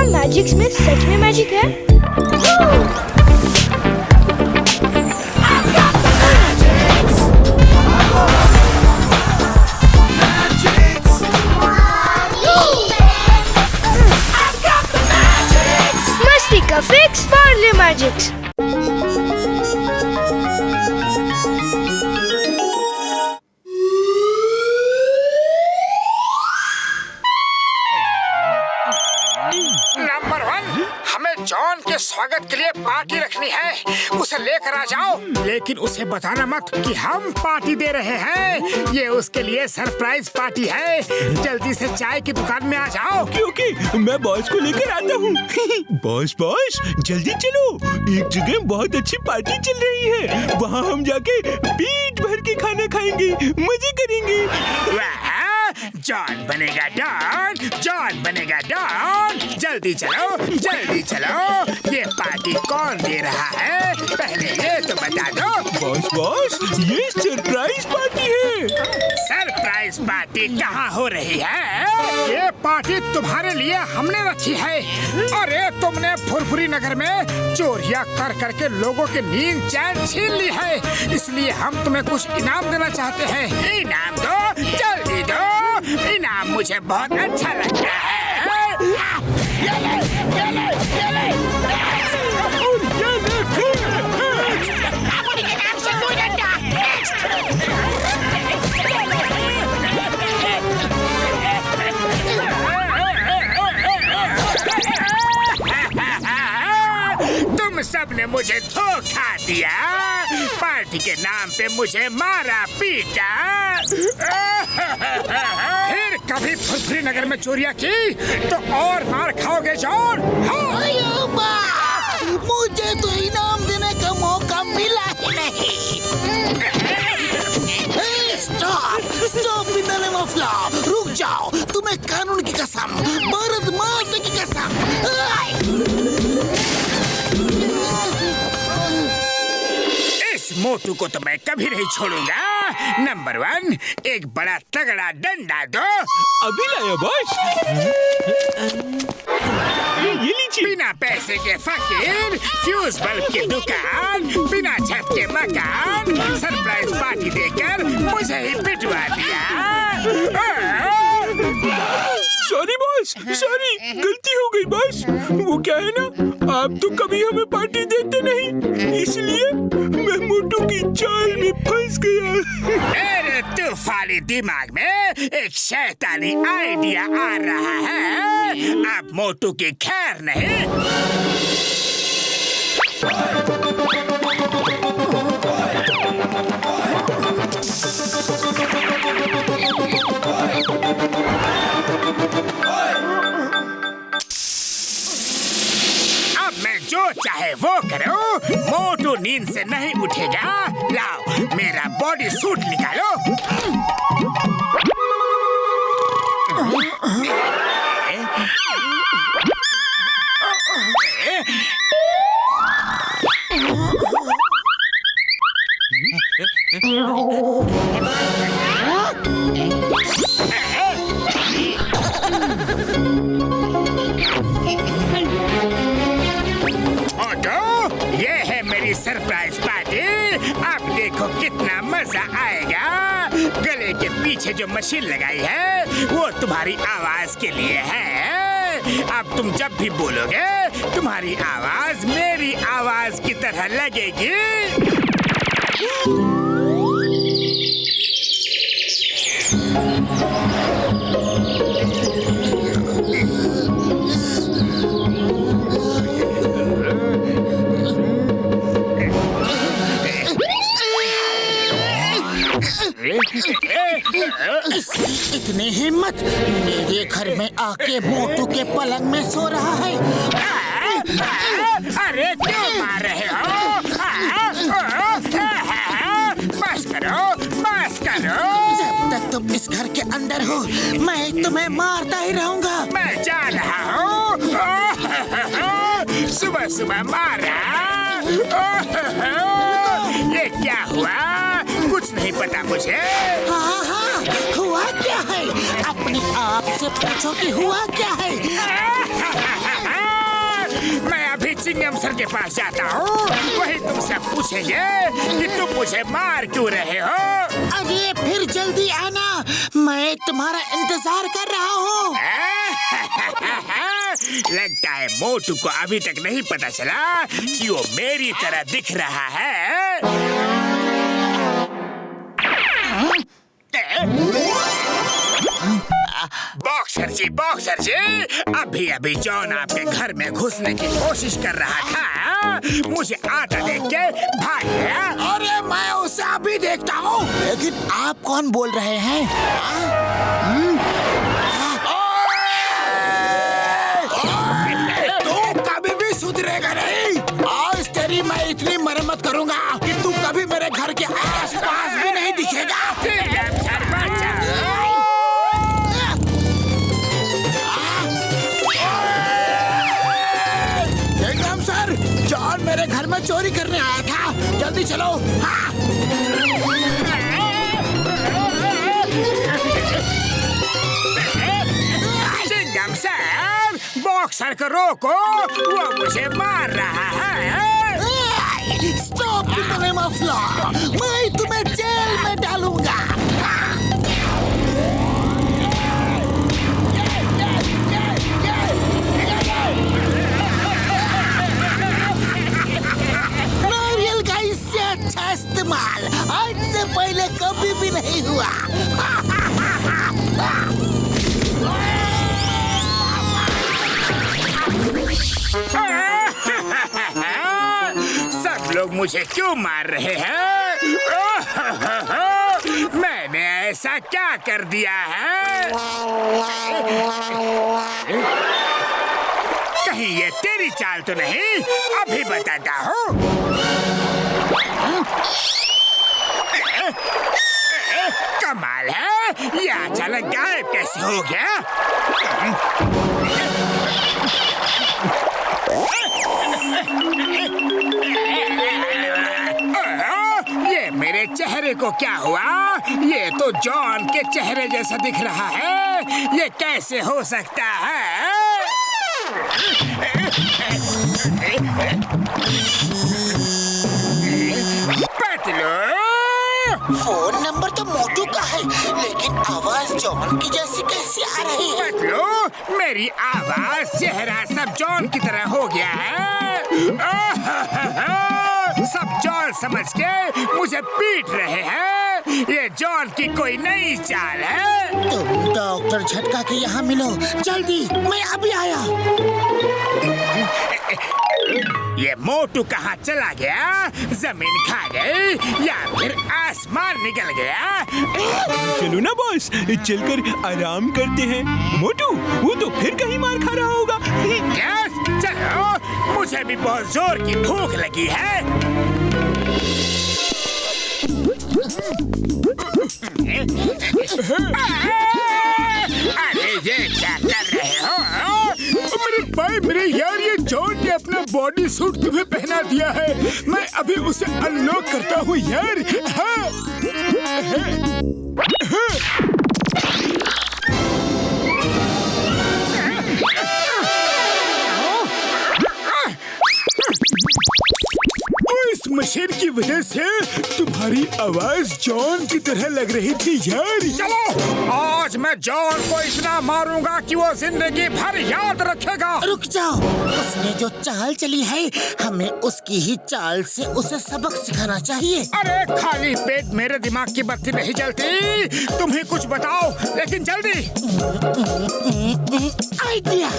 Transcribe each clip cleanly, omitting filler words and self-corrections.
Magics में सच में magic है? मस्ती का फिक्स पार्ले मैजिक्स। नंबर 1, हमें जॉन के स्वागत के लिए पार्टी रखनी है। उसे लेकर आ जाओ, लेकिन उसे बताना मत कि हम पार्टी दे रहे हैं। ये उसके लिए सरप्राइज पार्टी है। जल्दी से चाय की दुकान में आ जाओ। क्योंकि मैं बॉस को लेकर आता हूँ। बॉस जल्दी चलो, एक जगह बहुत अच्छी पार्टी चल रही है। वहाँ हम जाके पेट भर के खाना खाएंगे, मजे करेंगे। जॉन बनेगा डॉन, जॉन बनेगा डॉन। जल्दी चलो, जल्दी चलो। ये पार्टी कौन दे रहा है, पहले ये तो बता दो। बॉस ये सरप्राइज पार्टी है। सरप्राइज पार्टी कहाँ हो रही है? ये पार्टी तुम्हारे लिए हमने रखी है। अरे तुमने फुरफुरी नगर में चोरियां कर करके लोगों की नींद चैन छीन ली है, इसलिए हम तुम्हें कुछ इनाम देना चाहते हैं। इनाम दो, जल्दी दो। इनाम मुझे बहुत अच्छा लगता है। तुम सबने मुझे धोखा दिया, पार्टी के नाम पे मुझे मारा पीटा। फिर कभी फुरफुरी नगर में चोरियां की तो और मार खाओगे जॉन। मुझे तो इनाम देने का मौका मिला ही नहीं। Stop in the name of law. रुक जाओ, तुम्हें कानून की कसम, भारत माता की कसम। इस मोटू को तो मैं कभी नहीं छोड़ूंगा। नंबर 1, एक बड़ा तगड़ा डंडा दो। अभी लाया बॉस। ये लीजिए। बिना पैसे के फकीर, फ्यूज बल्ब की दुकान, बिना छत के मकान, सरप्राइज पार्टी देकर मुझे ही पिटवा दिया। सॉरी बॉस, सॉरी, गलती हो गई बॉस। वो क्या है ना, आप तो कभी हमें पार्टी देते नहीं, इसलिए मैं मोटू की चाल में फंस गया। मेरे तूफानी दिमाग में एक शैतानी आइडिया आ रहा है। अब मोटू की खैर नहीं। अब मैं जो चाहे वो करूं, मोटू नींद से नहीं उठेगा। लाओ मेरा बॉडी सूट निकालो। ये है मेरी सरप्राइज पार्टी। अब देखो कितना मजा आएगा। गले के पीछे जो मशीन लगाई है वो तुम्हारी आवाज के लिए है। अब तुम जब भी बोलोगे तुम्हारी आवाज मेरी आवाज की तरह लगेगी। इतनी हिम्मत, मेरे घर में आके मोटू के पलंग में सो रहा है। अरे क्यों मार रहे हो? बस करो, बस करो। जब तक तुम इस घर के अंदर हो मैं तुम्हें मारता ही रहूंगा। मैं जा रहा हूँ। सुबह सुबह मारा। ये क्या हुआ? कुछ नहीं पता मुझे। हाँ हाँ, हुआ क्या है? अपने आप से पूछो कि हुआ क्या है। प्रोफेसर के पास जाता हूँ, वही तुमसे पूछेंगे कि तुम मुझे मार क्यों रहे हो। अरे फिर जल्दी आना, मैं तुम्हारा इंतजार कर रहा हूँ। लगता है मोटू को अभी तक नहीं पता चला कि वो मेरी तरह दिख रहा है। बॉक्सर जी, अभी अभी जॉन आपके घर में घुसने की कोशिश कर रहा था, मुझे आता देख के भाग गया। अरे मैं उसे अभी देखता हूँ। लेकिन आप कौन बोल रहे हैं? तू कभी भी सुधरेगा नहीं। आज तेरी मैं इतनी मरम्मत करूंगा कि तू कभी मेरे घर के आस-पास भी नहीं दिखेगा। एकदम सर, जॉन मेरे घर में चोरी करने आया था। जल्दी चलो। हाँ। चिंगम सर, बॉक्सर को रोको, वो मुझे मार रहा है। Stop in the name of law. मैं तुम्हें जेल में डालूंगा। नारियल का इससे अच्छा इस्तेमाल आज से पहले कभी भी नहीं हुआ। सब लोग मुझे क्यों मार रहे हैं? मैंने ऐसा क्या कर दिया है? कहीं ये तेरी चाल तो नहीं? अभी बताता हूँ। कमाल है, ये अचानक गायब कैसे हो गया? ये मेरे चेहरे को क्या हुआ? ये तो जॉन के चेहरे जैसा दिख रहा है। ये कैसे हो सकता है? पतलू, फोन नंबर तो मोटू का है, लेकिन आवाज जॉन की जैसी कैसे आ रही है? पतलू, मेरी आवाज चेहरा सब जॉन की तरह हो गया है। सब जॉन समझ के मुझे पीट रहे हैं। ये जॉन की कोई नई चाल है। तुम डॉक्टर झटका के यहाँ मिलो जल्दी, मैं अभी आया। ये मोटू कहाँ चला गया? जमीन खा गई या फिर आसमान निकल गया? चलो ना बॉस, चलकर आराम करते हैं। मोटू, वो तो फिर कहीं मार खा रहा होगा। यस, चलो, मुझे भी बहुत जोर की भूख लगी है। अरे ये क्या कर रहे हो? मेरे भाई, मेरे यार, ये जॉन ने अपना बॉडी सूट तुम्हें पहना दिया है। मैं अभी उसे अनलॉक करता हूँ यार। हाँ। इस मशीन की वजह से तुम्हारी आवाज जॉन की तरह लग रही थी यार। चलो, आज मैं जॉन को इतना मारूंगा कि वो जिंदगी भर याद रखेगा। रुक जाओ, उसने जो चाल चली है, हमें उसकी ही चाल से उसे सबक सिखाना चाहिए। अरे खाली पेट मेरे दिमाग की बत्ती नहीं जलती। तुम ही कुछ बताओ, लेकिन जल्दी। आइडिया।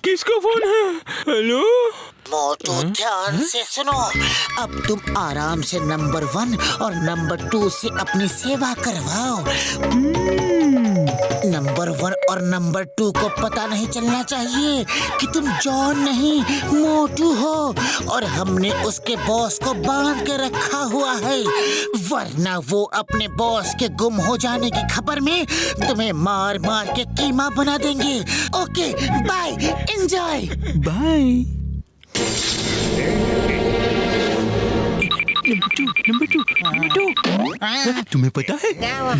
किसका फोन है? हेलो मोटू, ध्यान से सुनो। अब तुम आराम से नंबर 1 और नंबर 2 से अपनी सेवा करवाओ। नंबर 1 और नंबर 2 को पता नहीं चलना चाहिए कि तुम जॉन नहीं मोटू हो, और हमने उसके बॉस को बांध के रखा हुआ है, वरना वो अपने बॉस के गुम हो जाने की खबर में तुम्हें मार मार के कीमा बना देंगे। Okay bye, enjoy. Bye. Number two. तुम्हें पता है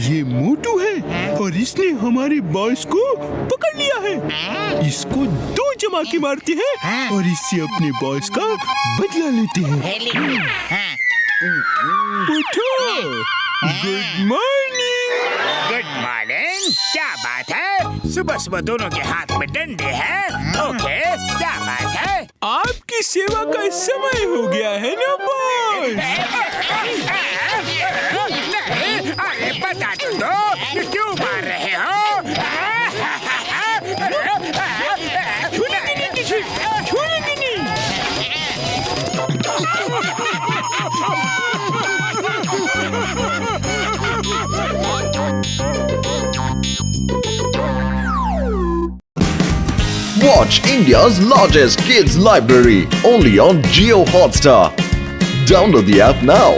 ये मोटू है और इसने हमारे बॉस को पकड़ लिया है। इसको 2 जमाके मारते हैं और इससे अपने बॉस का बदला लेते हैं। उठो। Good morning. Good morning. क्या बात है? सुबह सुबह दोनों के हाथ में डंडे हैं। ओके, क्या बात है? आपकी सेवा का समय हो गया है ना बॉस? नहीं, अरे बता तो दो, क्यों मार रहे हो? छूलेंगे नहीं। Watch India's largest kids library only on Jio Hotstar. Download the app now.